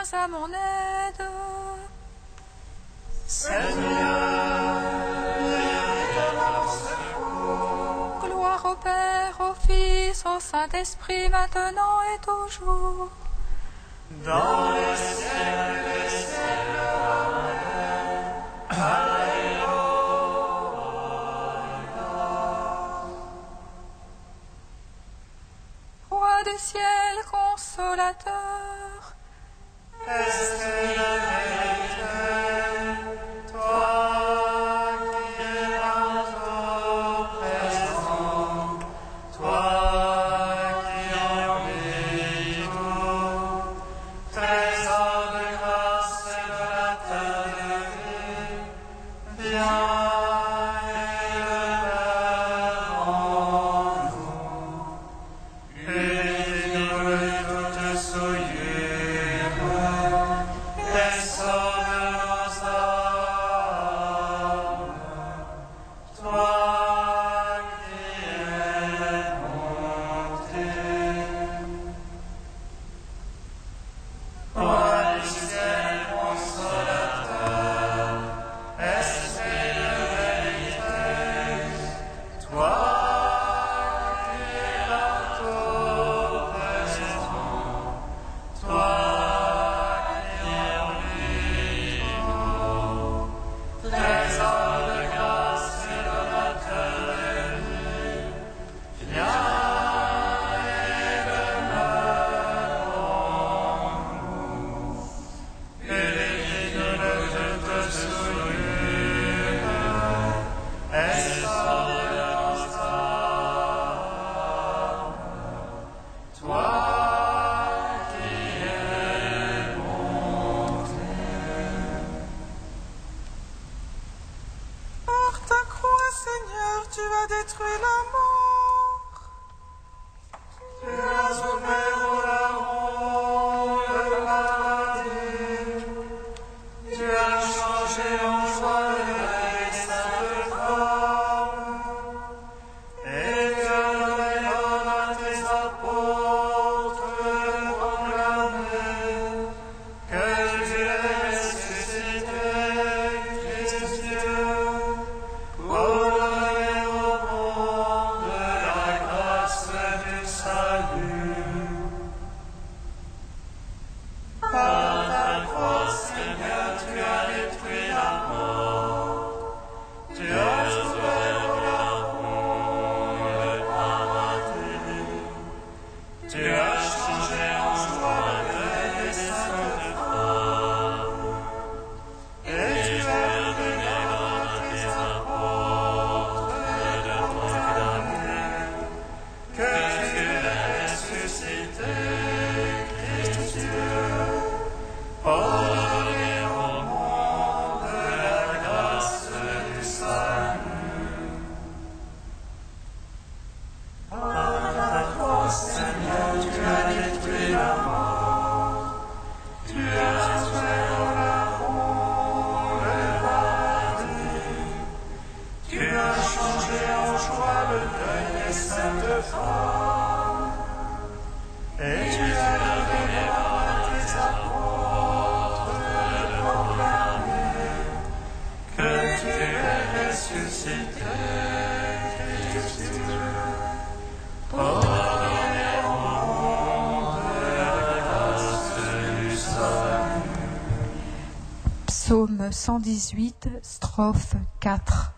viens à mon aide. Seigneur, viens à mon secours. Gloire au Père, au Fils, au Saint-Esprit, maintenant et toujours. Dans les siècles des siècles, Amen. Alléluia. Roi du ciel, consolateur, Est-ce que la vérité, toi qui es partout présent, toi qui envies tout, trésor de grâce et de la terre de vie, viens et demeure en nous. Purifie-nous de toute souillure, et sauve nos âmes. Toi qui es monté, Roi du ciel consolateur, Esprit de vérité, toi qui es partout présent, toi qui envies tout, trésor de grâce et de la terre de vie, viens et demeure en nous. Purifie-nous de toute souillure, et sauve nos âmes. Toi qui es monté. Par ta croix, Seigneur, tu as détruit la mort. Tu as ouvert au larron le paradis. Tu as changé en joie les saintes femmes. Et tu as donné l'ordre à tes apôtres de proclamer que tu es ressuscité, Christ Dieu, pour donner au monde la grâce du salut. Par ta croix, Seigneur, tu as détruit la mort. Tu as ouvert au larron le paradis. Tu as changé en joie les saintes femmes. Et tu as donné l'ordre à tes apôtres de proclamer que tu es ressuscité, Christ Dieu, pour donner au monde la grâce du salut. Par ta croix, Seigneur, tu as détruit la mort. Tu as ouvert au larron le paradis. Tu as changé en joie le deuil des saintes femmes. Et tu as donné l'ordre à tes apôtres de proclamer que tu es ressuscité, Christ Dieu, pour donner au monde la grâce du salut. Psaume 118, strophe 4.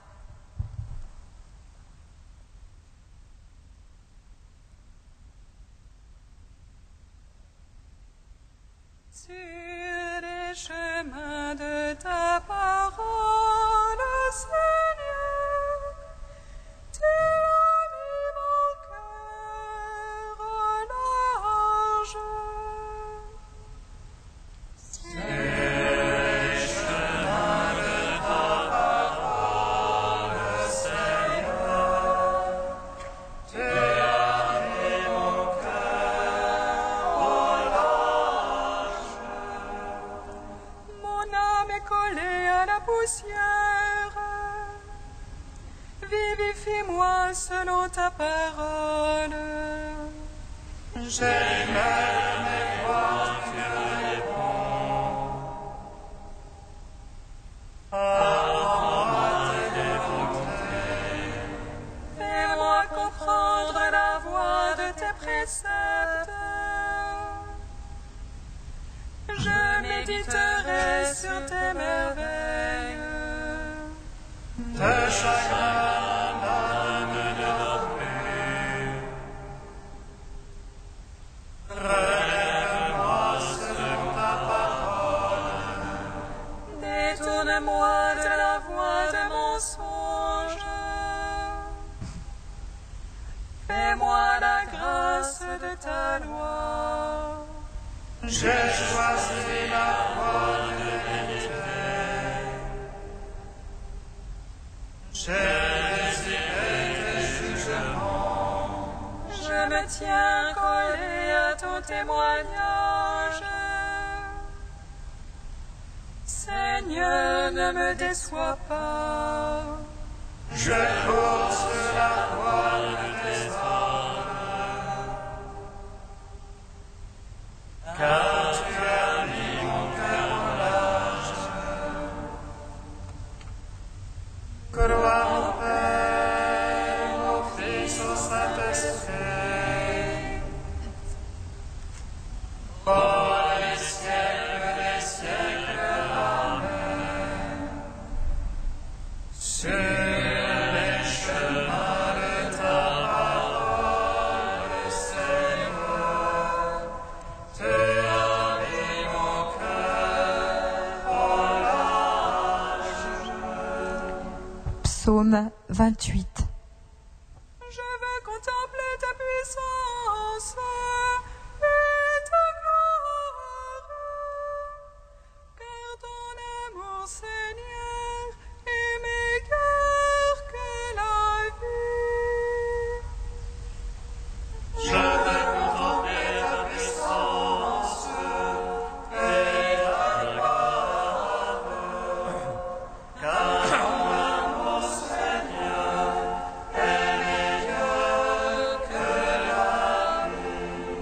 Sur les chemins de ta parole, Seigneur, tu as mis mon cœur au large. Collé à la poussière, vivifie-moi selon ta parole. J'ai mal, mais toi tu réponds. tes préceptes. Je méditerai sur tes merveilles. Tes chagrins n'âme ne dort plus. Relève-moi selon ta parole. Détourne-moi de la voie de mensonge. Fais-moi la grâce de ta loi. J'ai choisi la voie de vérité. J'ai désiré tes jugements. Je me tiens collé à ton témoignage. Seigneur, ne me déçois pas. Je cours sur la voie de tes ordres. Car tu as mis mon cœur en large. Gloire au Père, au Fils, au Saint-Esprit. Pour les siècles des siècles. Amen. Sur les chemins de ta parole, Seigneur, tu as mis mon cœur au large. Psaume 28. Je veux contempler ta puissance et ta gloire, car ton amour, Seigneur, est meilleur que la vie. Je veux contempler ta puissance et ta gloire, car ton amour, Seigneur, est meilleur que la vie.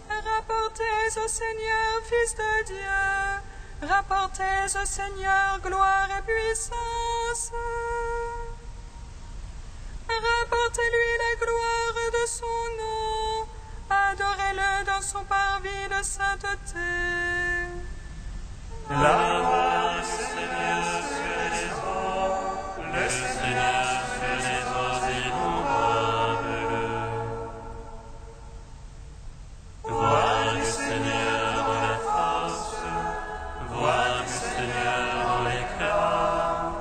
Rapportez au Seigneur, Fils de Dieu, rapportez au Seigneur gloire et puissance. Rapportez-lui la gloire de son nom, adorez-le dans son parvis de sainteté. La voix du Seigneur sur les eaux, le Seigneur sur les eaux innombrables. Voix du Seigneur dans la force, voix du Seigneur dans l'éclat.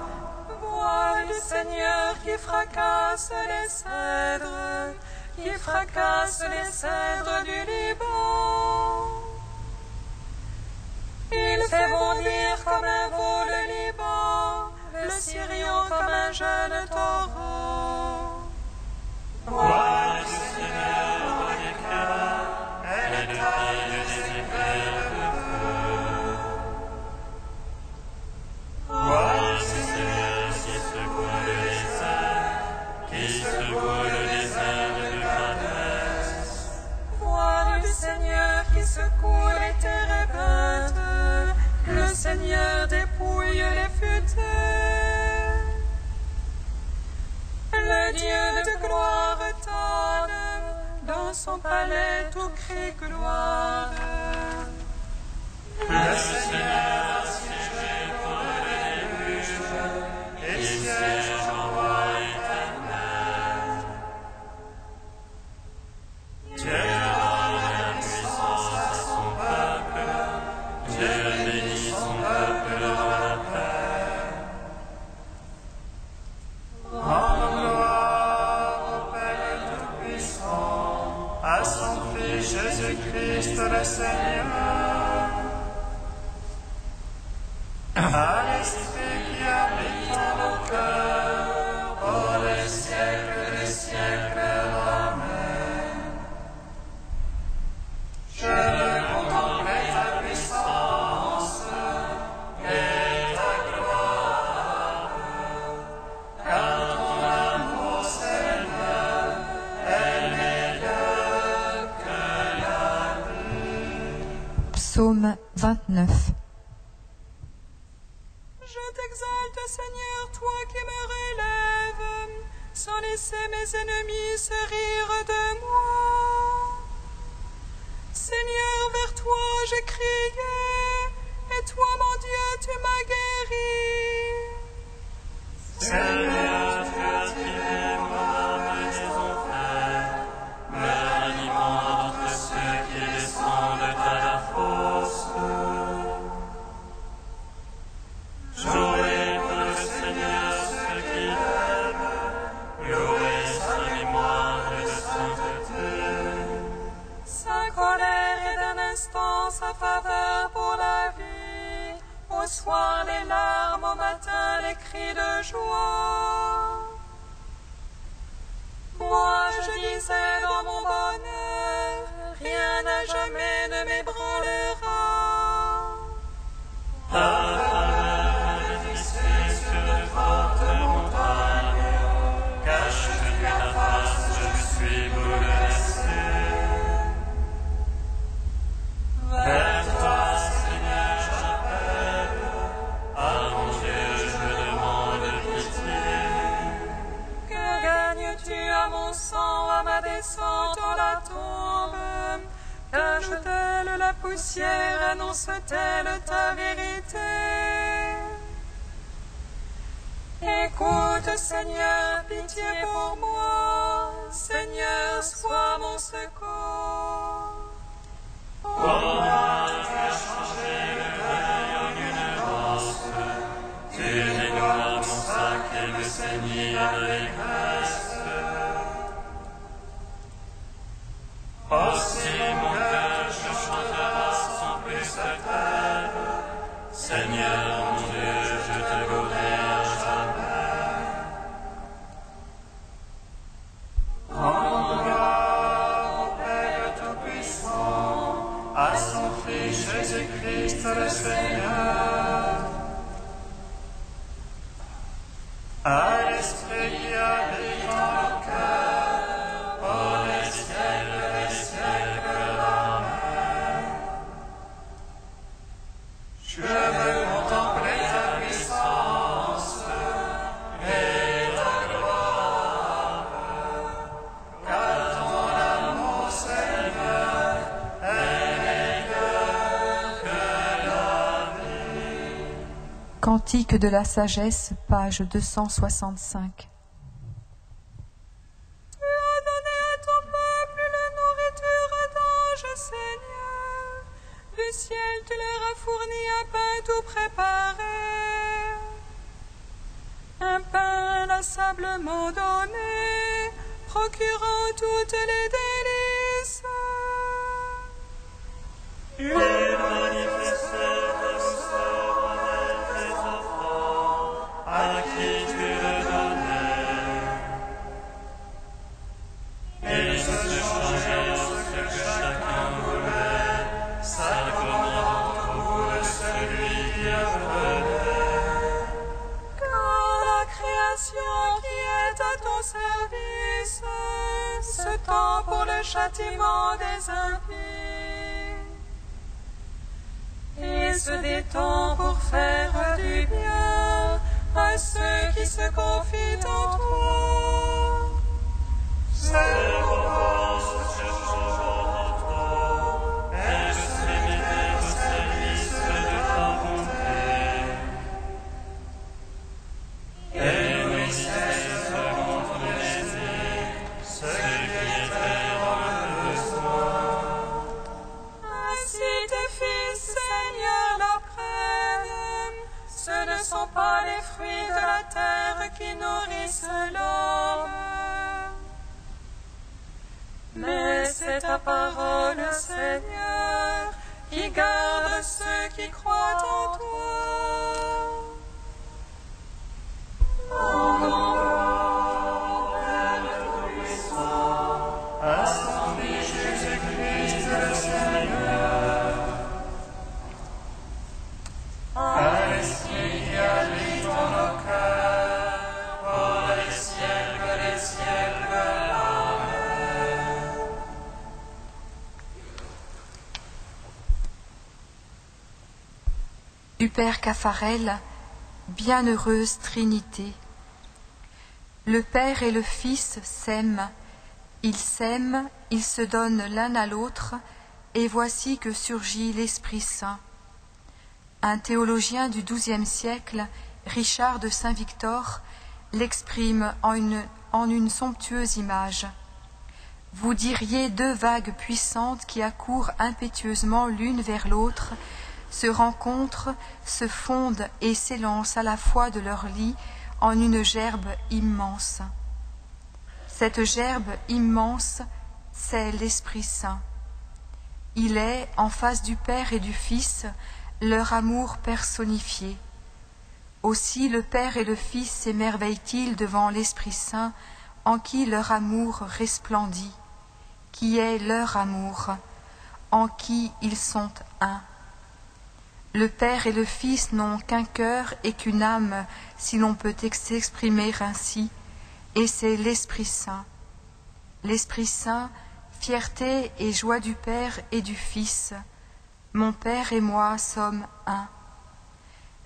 Voix du Seigneur qui fracasse les cèdres du Liban. Il fait bondir comme un veau le Liban, le Sirion comme un jeune taureau. Voix du Seigneur dans l'éclat, elle éteint les éclairs de feu. Voix du Seigneur qui secoue le désert de Kadès. Voix du Seigneur qui secoue les térébintes, le Seigneur dépouille les futaies. Le Dieu de gloire tonne, dans son palais tout crie gloire. Le Seigneur a siégé pour le déluge, et siège en roi éternel. Dieu donne la puissance à son peuple, Dieu bénit son peuple dans la paix. En gloire au Père Tout-Puissant, à son Fils Jésus-Christ le Seigneur, à l'Esprit qui habite en nos cœurs, pour les siècles des siècles. Amen. Je veux contempler ta puissance et ta gloire, car ton amour, Seigneur, est meilleur que la vie. Psaume 29. Je t'exalte, Seigneur, toi qui me relèves, sans laisser mes ennemis se rire de moi. Seigneur, tu as tiré mon âme des enfers, me ranimant d'entre ceux qui descendent à la fosse. Jouez pour le Seigneur ceux qui l'aiment, louez sa mémoire de sainteté. Sa colère est d'un instant, sa faveur pour la vie. Au soir les larmes, au matin les cris de joie. Moi je disais dans mon bonheur, rien à jamais ne m'ébranlera. Ta faveur manifestée sur de fortes montagnes, cache-tu ta face, je suis bouleversé. Vers toi, Seigneur, j'appelle, à mon Dieu, je demande pitié. Que gagnes-tu à mon sang, à ma descente dans la tombe? Cache-t-elle la poussière, annonce-t-elle ta vérité? Écoute, Seigneur, pitié pour moi. Seigneur, sois mon secours. Pour moi, tu as changé le deuil en une danse. Tu dénouas mon sac et me ceignis d'allégresse. Aussi mon cœur je chantera sans plus se taire. Seigneur mon Dieu, je te louerai à jamais. Rends gloire au Père Tout-Puissant, à son Fils Jésus-Christ le Seigneur, à l'Esprit qui habite dans nos cœurs, pour les siècles des siècles. Amen. Je veux contempler ta puissance et ta gloire, car ton amour, Seigneur, est meilleur que la vie. Cantique de la sagesse, page 265. Tu as donné à ton peuple la nourriture d'ange, Seigneur. Du ciel, tu leur as fourni un pain tout préparé. Un pain inlassablement donné, procurant toutes les délices. Tu es manifesté de sort avec tes enfants, à qui tu le donnais. Ils se changeaient ce que chacun voulait, sa commande trouve celui qui appelait. Car la création qui est à ton service se tend pour le châtiment des impies et se détend pour faire du bien à ceux qui se confient en toi. C'est pourquoi je cherche en toi, et je suis mis au service de ta bonté. Et oui, c'est selon ton désir, ce qui était dans le besoin. Ainsi tes fils, Seigneur, l'apprennent. Ce ne sont pas les fruits de la terre qui nourrissent l'homme, mais c'est ta parole, Seigneur, qui garde ceux qui croient en toi. À son Fils Jésus-Christ le Seigneur, à l'Esprit qui habite dans nos cœurs, pour les siècles des siècles. Amen. Du Père Caffarel, bienheureuse Trinité. Le Père et le Fils s'aiment, ils se donnent l'un à l'autre, et voici que surgit l'Esprit Saint. Un théologien du XIIe siècle, Richard de Saint-Victor, l'exprime en une somptueuse image. Vous diriez deux vagues puissantes qui accourent impétueusement l'une vers l'autre, se rencontrent, se fondent et s'élancent à la fois de leur lit en une gerbe immense. Cette gerbe immense, c'est l'Esprit Saint. Il est, en face du Père et du Fils, leur amour personnifié. Aussi le Père et le Fils s'émerveillent-ils devant l'Esprit Saint, en qui leur amour resplendit, qui est leur amour, en qui ils sont un. Le Père et le Fils n'ont qu'un cœur et qu'une âme, si l'on peut s'exprimer ainsi, et c'est l'Esprit Saint. L'Esprit Saint, fierté et joie du Père et du Fils. Mon Père et moi sommes un.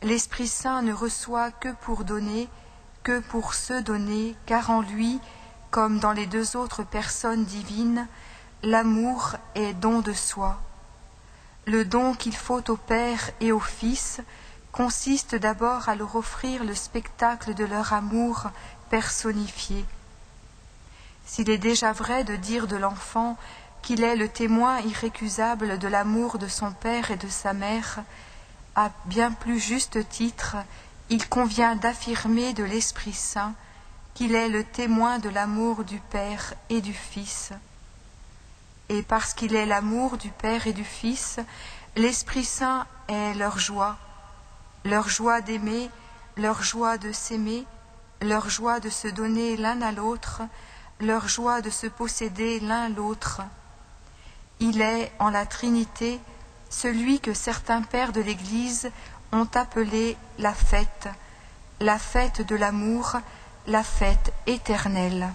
L'Esprit Saint ne reçoit que pour donner, que pour se donner, car en lui, comme dans les deux autres personnes divines, l'amour est don de soi. Le don qu'il faut au Père et au Fils consiste d'abord à leur offrir le spectacle de leur amour personnifié. S'il est déjà vrai de dire de l'enfant qu'il est le témoin irrécusable de l'amour de son père et de sa mère, à bien plus juste titre, il convient d'affirmer de l'Esprit Saint qu'il est le témoin de l'amour du Père et du Fils. Et parce qu'il est l'amour du Père et du Fils, l'Esprit Saint est leur joie d'aimer, leur joie de s'aimer, leur joie de se donner l'un à l'autre, leur joie de se posséder l'un l'autre. Il est, en la Trinité, celui que certains pères de l'Église ont appelé la fête de l'amour, la fête éternelle.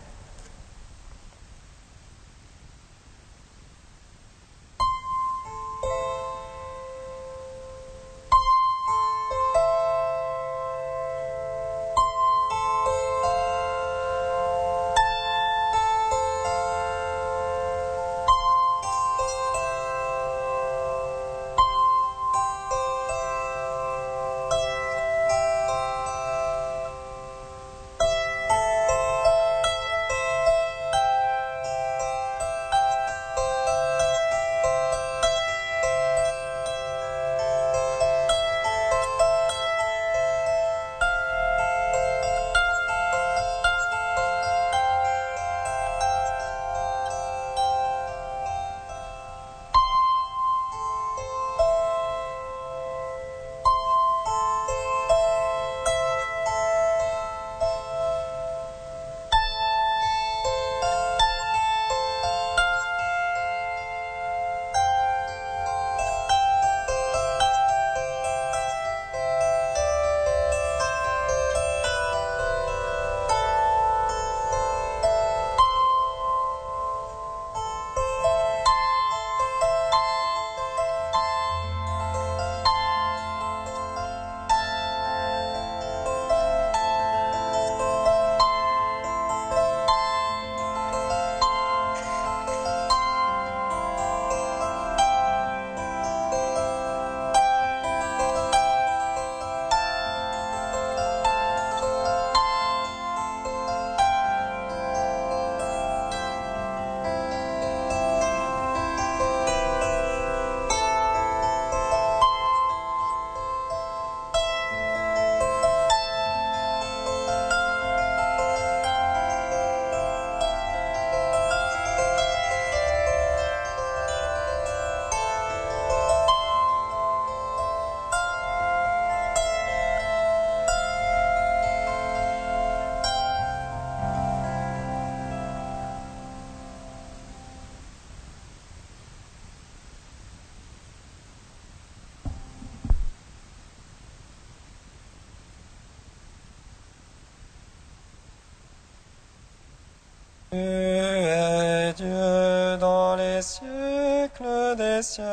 Tu es Dieu dans les siècles des siècles.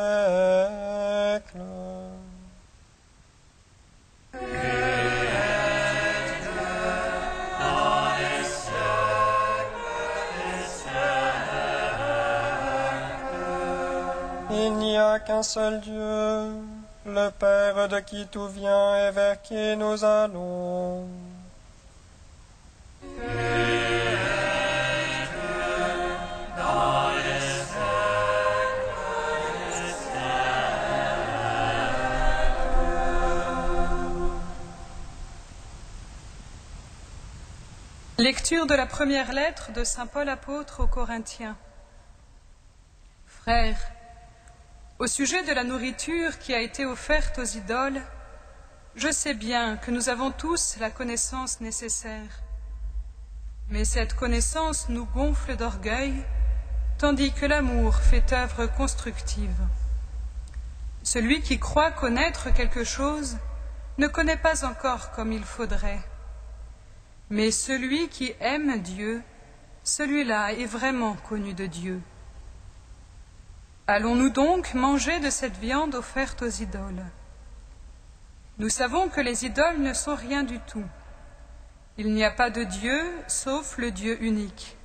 Il n'y a qu'un seul Dieu, le Père de qui tout vient et vers qui nous allons. Lecture de la première lettre de saint Paul apôtre aux Corinthiens. Frères, au sujet de la nourriture qui a été offerte aux idoles, je sais bien que nous avons tous la connaissance nécessaire. Mais cette connaissance nous gonfle d'orgueil, tandis que l'amour fait œuvre constructive. Celui qui croit connaître quelque chose ne connaît pas encore comme il faudrait. Mais celui qui aime Dieu, celui-là est vraiment connu de Dieu. Allons-nous donc manger de cette viande offerte aux idoles? Nous savons que les idoles ne sont rien du tout. Il n'y a pas de Dieu sauf le Dieu unique.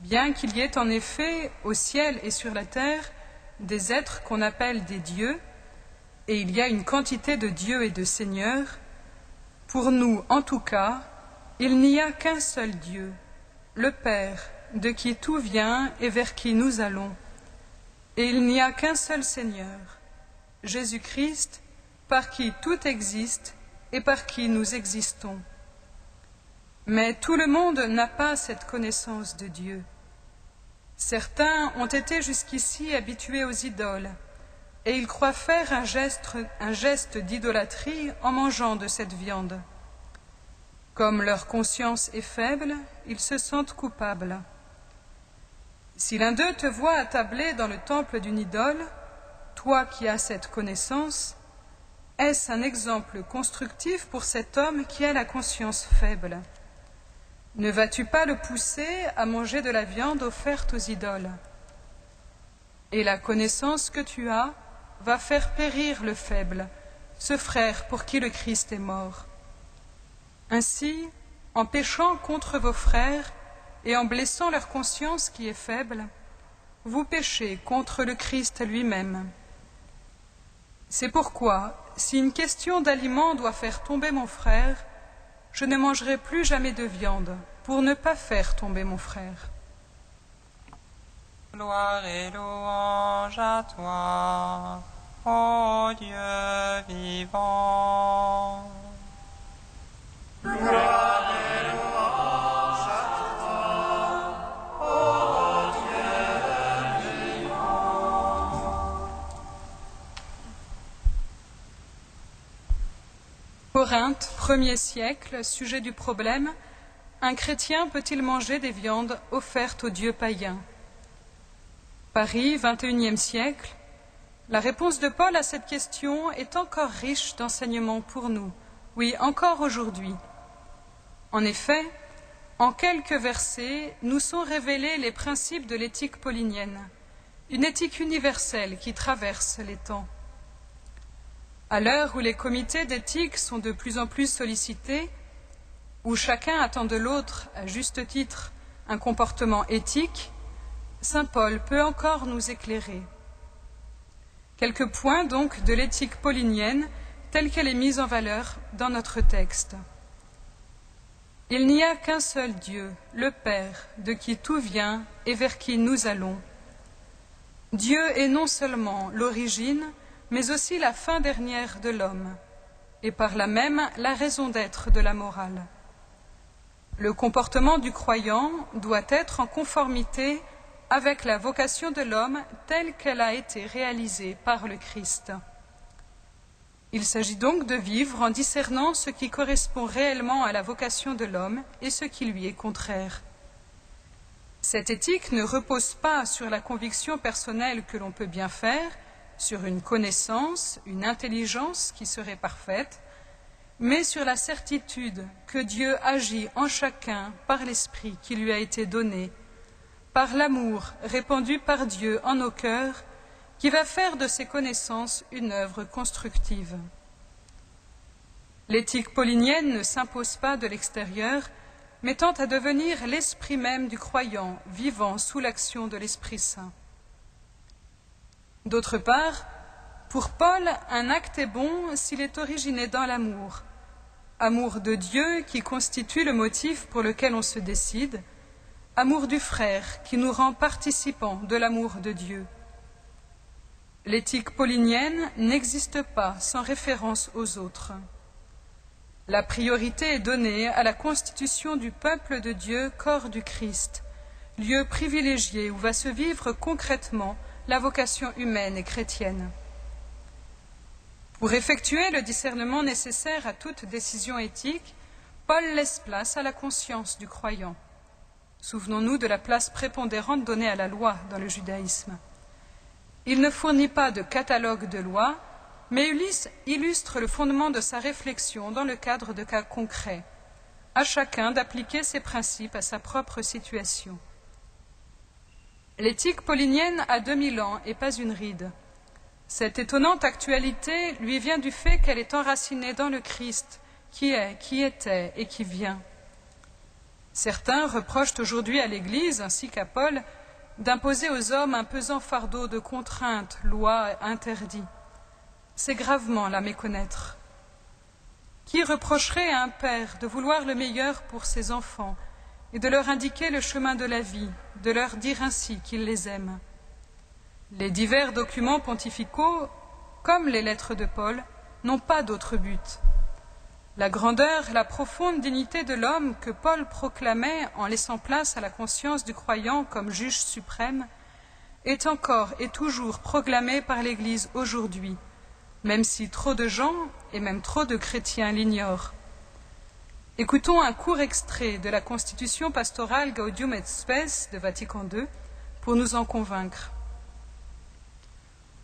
Bien qu'il y ait en effet au ciel et sur la terre des êtres qu'on appelle des dieux, et il y a une quantité de dieux et de seigneurs, pour nous en tout cas, il n'y a qu'un seul Dieu, le Père, de qui tout vient et vers qui nous allons. Et il n'y a qu'un seul Seigneur, Jésus-Christ, par qui tout existe et par qui nous existons. Mais tout le monde n'a pas cette connaissance de Dieu. Certains ont été jusqu'ici habitués aux idoles, et ils croient faire un geste d'idolâtrie en mangeant de cette viande. Comme leur conscience est faible, ils se sentent coupables. Si l'un d'eux te voit attablé dans le temple d'une idole, toi qui as cette connaissance, est-ce un exemple constructif pour cet homme qui a la conscience faible? Ne vas-tu pas le pousser à manger de la viande offerte aux idoles? Et la connaissance que tu as va faire périr le faible, ce frère pour qui le Christ est mort. Ainsi, en péchant contre vos frères et en blessant leur conscience qui est faible, vous péchez contre le Christ lui-même. C'est pourquoi, si une question d'aliment doit faire tomber mon frère, je ne mangerai plus jamais de viande pour ne pas faire tomber mon frère. Gloire et louange à toi, ô Dieu vivant. Gloire et louange à toi, ô Dieu vivant. Corinthe, 1er siècle, sujet du problème: un chrétien peut-il manger des viandes offertes aux dieux païens? Paris, 21e siècle. La réponse de Paul à cette question est encore riche d'enseignements pour nous, oui, encore aujourd'hui. En effet, en quelques versets, nous sont révélés les principes de l'éthique paulinienne, une éthique universelle qui traverse les temps. À l'heure où les comités d'éthique sont de plus en plus sollicités, où chacun attend de l'autre, à juste titre, un comportement éthique, saint Paul peut encore nous éclairer. Quelques points donc de l'éthique paulinienne telle qu'elle est mise en valeur dans notre texte. Il n'y a qu'un seul Dieu, le Père, de qui tout vient et vers qui nous allons. Dieu est non seulement l'origine, mais aussi la fin dernière de l'homme, et par là même la raison d'être de la morale. Le comportement du croyant doit être en conformité avec la vocation de l'homme telle qu'elle a été réalisée par le Christ. Il s'agit donc de vivre en discernant ce qui correspond réellement à la vocation de l'homme et ce qui lui est contraire. Cette éthique ne repose pas sur la conviction personnelle que l'on peut bien faire, sur une connaissance, une intelligence qui serait parfaite, mais sur la certitude que Dieu agit en chacun par l'esprit qui lui a été donné, par l'amour répandu par Dieu en nos cœurs, qui va faire de ces connaissances une œuvre constructive. L'éthique paulinienne ne s'impose pas de l'extérieur, mais tend à devenir l'esprit même du croyant, vivant sous l'action de l'Esprit Saint. D'autre part, pour Paul, un acte est bon s'il est originé dans l'amour. Amour de Dieu qui constitue le motif pour lequel on se décide, amour du frère qui nous rend participants de l'amour de Dieu. L'éthique paulinienne n'existe pas sans référence aux autres. La priorité est donnée à la constitution du peuple de Dieu, corps du Christ, lieu privilégié où va se vivre concrètement la vocation humaine et chrétienne. Pour effectuer le discernement nécessaire à toute décision éthique, Paul laisse place à la conscience du croyant. Souvenons-nous de la place prépondérante donnée à la loi dans le judaïsme. Il ne fournit pas de catalogue de lois, mais illustre le fondement de sa réflexion dans le cadre de cas concrets, à chacun d'appliquer ses principes à sa propre situation. L'éthique paulinienne a 2000 ans et pas une ride. Cette étonnante actualité lui vient du fait qu'elle est enracinée dans le Christ, qui est, qui était et qui vient. Certains reprochent aujourd'hui à l'Église, ainsi qu'à Paul, d'imposer aux hommes un pesant fardeau de contraintes, lois, interdits. C'est gravement la méconnaître. Qui reprocherait à un père de vouloir le meilleur pour ses enfants et de leur indiquer le chemin de la vie, de leur dire ainsi qu'il les aime? Les divers documents pontificaux, comme les lettres de Paul, n'ont pas d'autre but. La grandeur, la profonde dignité de l'homme que Paul proclamait en laissant place à la conscience du croyant comme juge suprême, est encore et toujours proclamée par l'Église aujourd'hui, même si trop de gens et même trop de chrétiens l'ignorent. Écoutons un court extrait de la Constitution pastorale Gaudium et Spes de Vatican II pour nous en convaincre.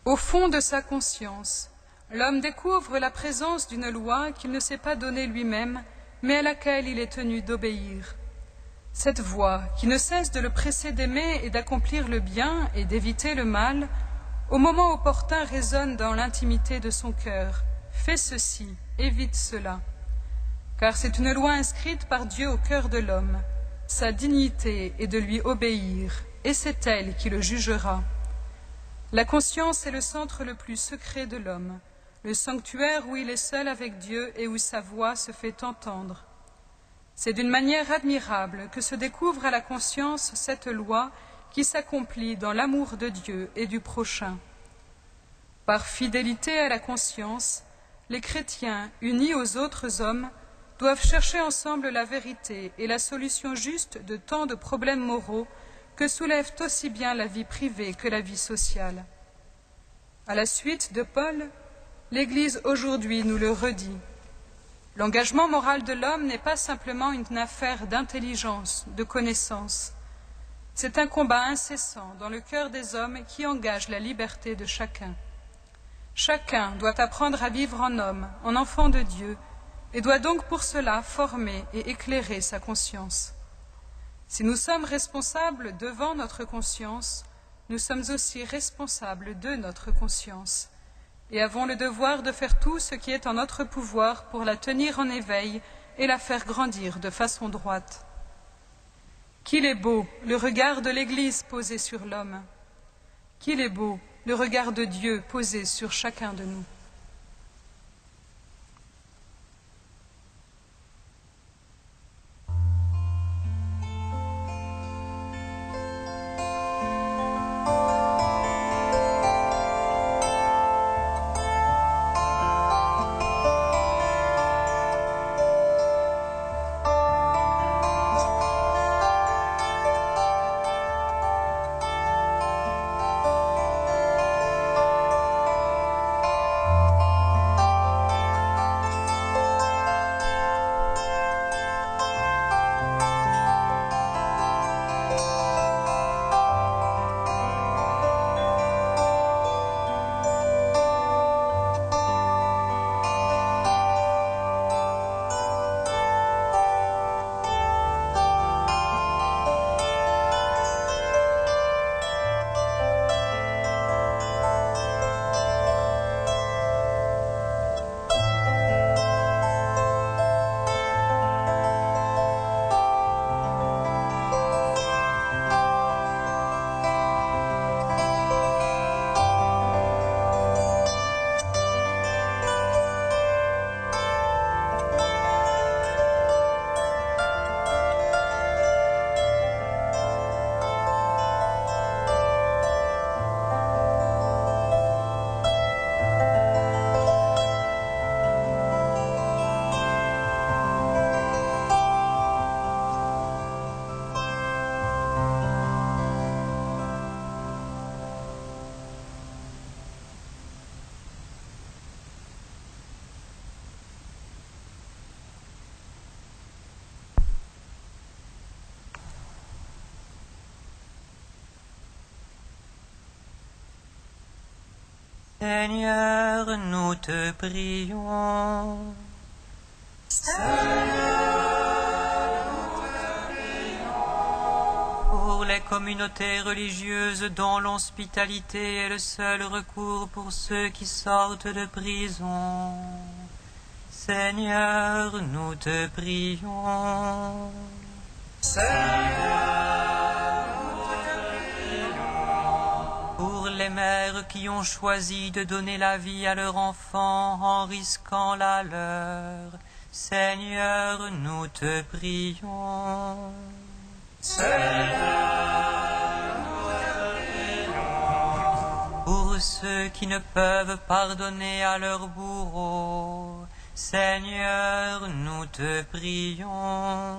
Au fond de sa conscience, l'homme découvre la présence d'une loi qu'il ne s'est pas donnée lui-même, mais à laquelle il est tenu d'obéir. Cette voix, qui ne cesse de le presser d'aimer et d'accomplir le bien et d'éviter le mal, au moment opportun résonne dans l'intimité de son cœur. Fais ceci, évite cela. Car c'est une loi inscrite par Dieu au cœur de l'homme. Sa dignité est de lui obéir, et c'est elle qui le jugera. La conscience est le centre le plus secret de l'homme, le sanctuaire où il est seul avec Dieu et où sa voix se fait entendre. C'est d'une manière admirable que se découvre à la conscience cette loi qui s'accomplit dans l'amour de Dieu et du prochain. Par fidélité à la conscience, les chrétiens, unis aux autres hommes, doivent chercher ensemble la vérité et la solution juste de tant de problèmes moraux que soulèvent aussi bien la vie privée que la vie sociale. À la suite de Paul, l'Église aujourd'hui nous le redit. L'engagement moral de l'homme n'est pas simplement une affaire d'intelligence, de connaissance. C'est un combat incessant dans le cœur des hommes qui engage la liberté de chacun. Chacun doit apprendre à vivre en homme, en enfant de Dieu, et doit donc pour cela former et éclairer sa conscience. Si nous sommes responsables devant notre conscience, nous sommes aussi responsables de notre conscience et avons le devoir de faire tout ce qui est en notre pouvoir pour la tenir en éveil et la faire grandir de façon droite. Qu'il est beau le regard de l'Église posé sur l'homme. Qu'il est beau le regard de Dieu posé sur chacun de nous. Seigneur, nous te prions. Pour les communautés religieuses dont l'hospitalité est le seul recours pour ceux qui sortent de prison, Seigneur, nous te prions. Pour les mères qui ont choisi de donner la vie à leur enfant en risquant la leur, Seigneur, nous te prions. Pour ceux qui ne peuvent pardonner à leur bourreau, Seigneur, nous te prions.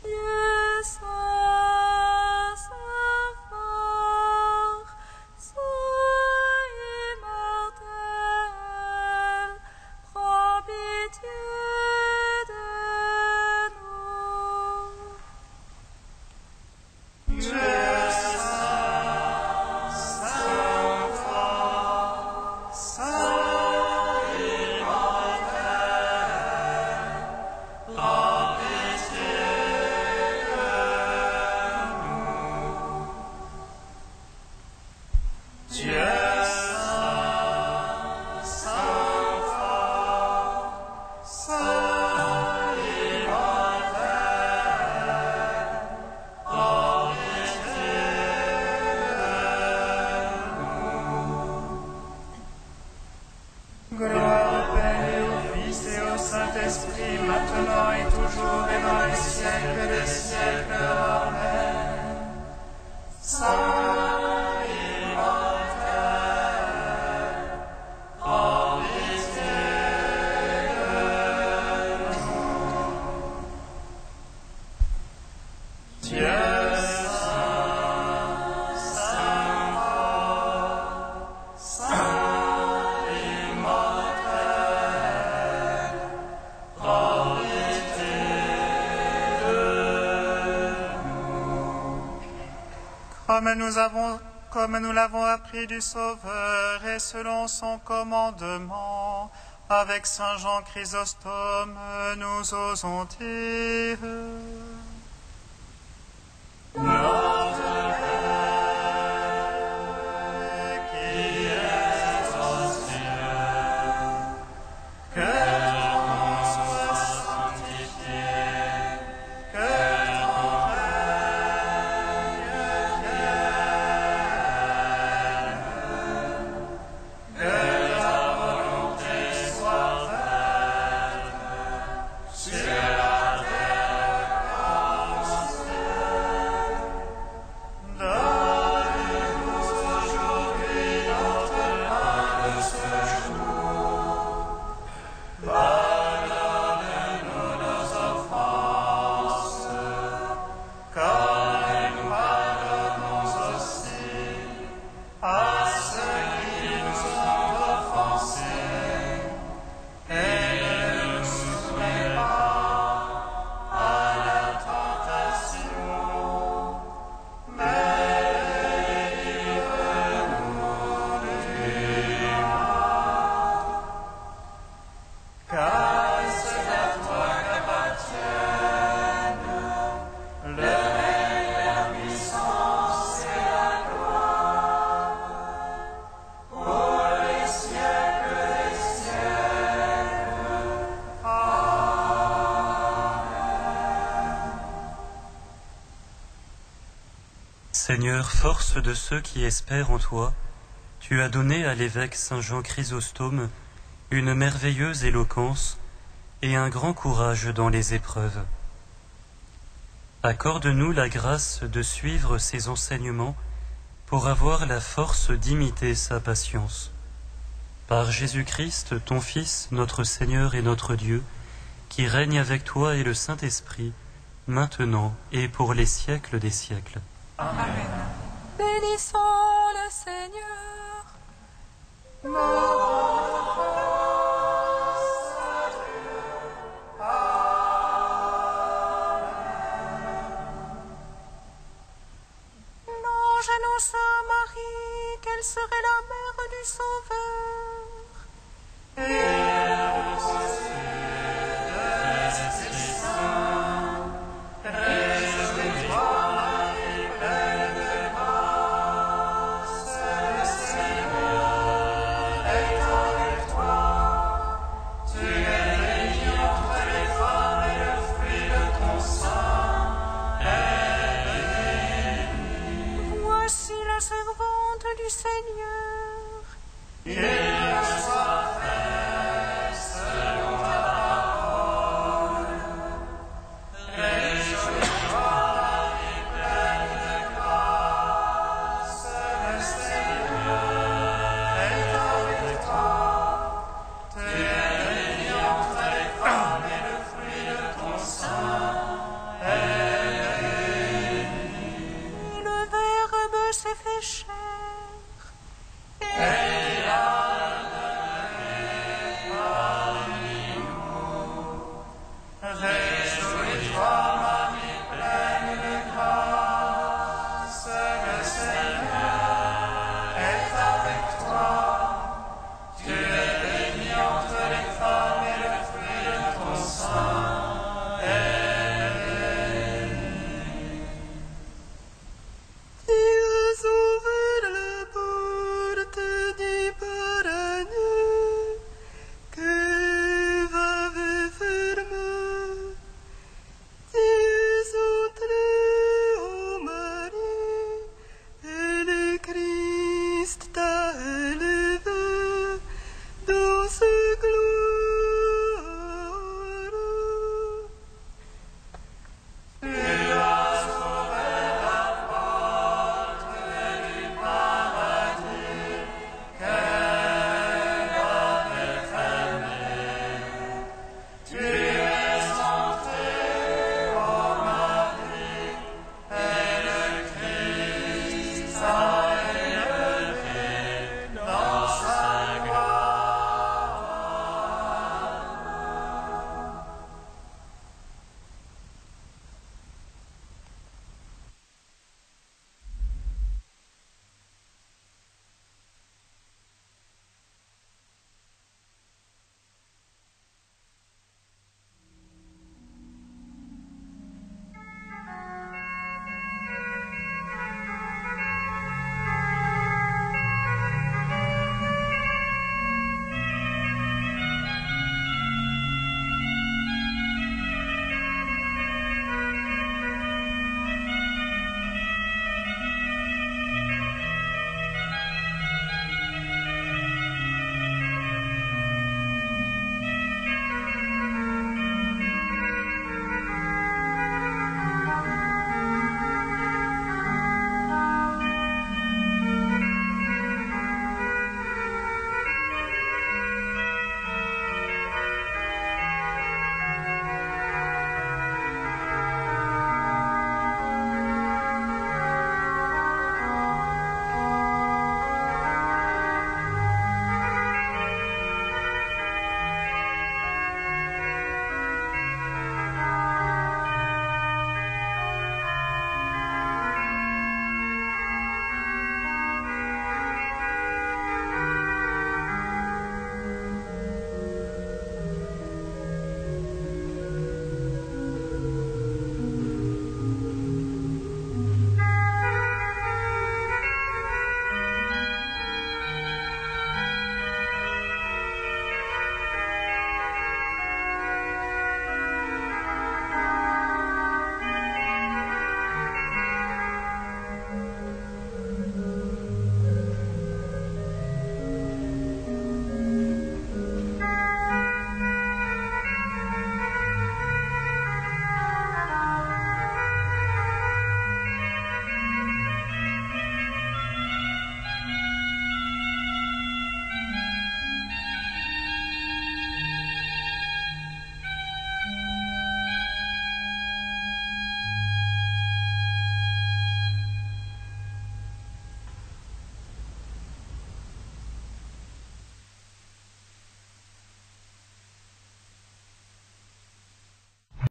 Dieu soit fort, soit immortel, prends pitié de nous. Gloire au Père et au Fils et au Saint-Esprit, maintenant et toujours et dans les siècles des siècles. Amen. Saint immortel, prends pitié de nous. Dieu Comme nous l'avons appris du Sauveur et selon son commandement, avec Saint Jean Chrysostome, nous osons dire: Notre Père qui es aux cieux, que ton nom soit sanctifié, que ton règne vienne, que ta volonté soit faite sur la terre comme au ciel. Donne-nous aujourd'hui notre pain de ce jour. Pardonne-nous nos offenses, comme nous pardonnons aussi à ceux qui nous ont offensés. Et ne nous soumets pas à la tentation, mais délivre-nous du mal. Car c'est à toi qu'appartiennent le règne, la puissance et la gloire pour les siècles des siècles. Amen. Seigneur, force de ceux qui espèrent en toi, tu as donné à l'évêque Saint Jean Chrysostome une merveilleuse éloquence et un grand courage dans les épreuves. Accorde-nous la grâce de suivre ses enseignements pour avoir la force d'imiter sa patience. Par Jésus-Christ, ton Fils, notre Seigneur et notre Dieu, qui règne avec toi et le Saint-Esprit, maintenant et pour les siècles des siècles. Bénissons le Seigneur. Notre grâce à Dieu. l'ange annonça à Marie qu'elle serait la mère du Sauveur. Et